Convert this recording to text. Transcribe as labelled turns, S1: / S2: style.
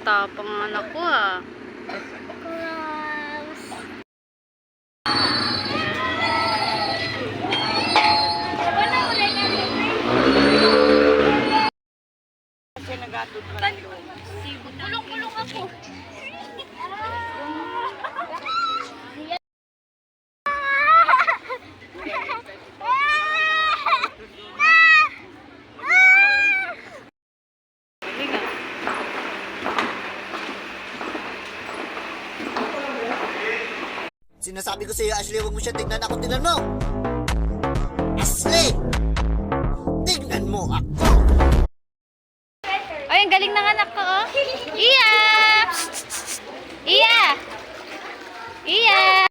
S1: Matapang anak ko ah.
S2: Kulong-kulong ako.
S3: Sinasabi ko sa iyo, Ashley, huwag mo siya tignan ako. Tignan mo! Ashley! Tignan mo ako!
S1: Ay, ang galing ng anak ko, oh. Iya! Iya! Iya!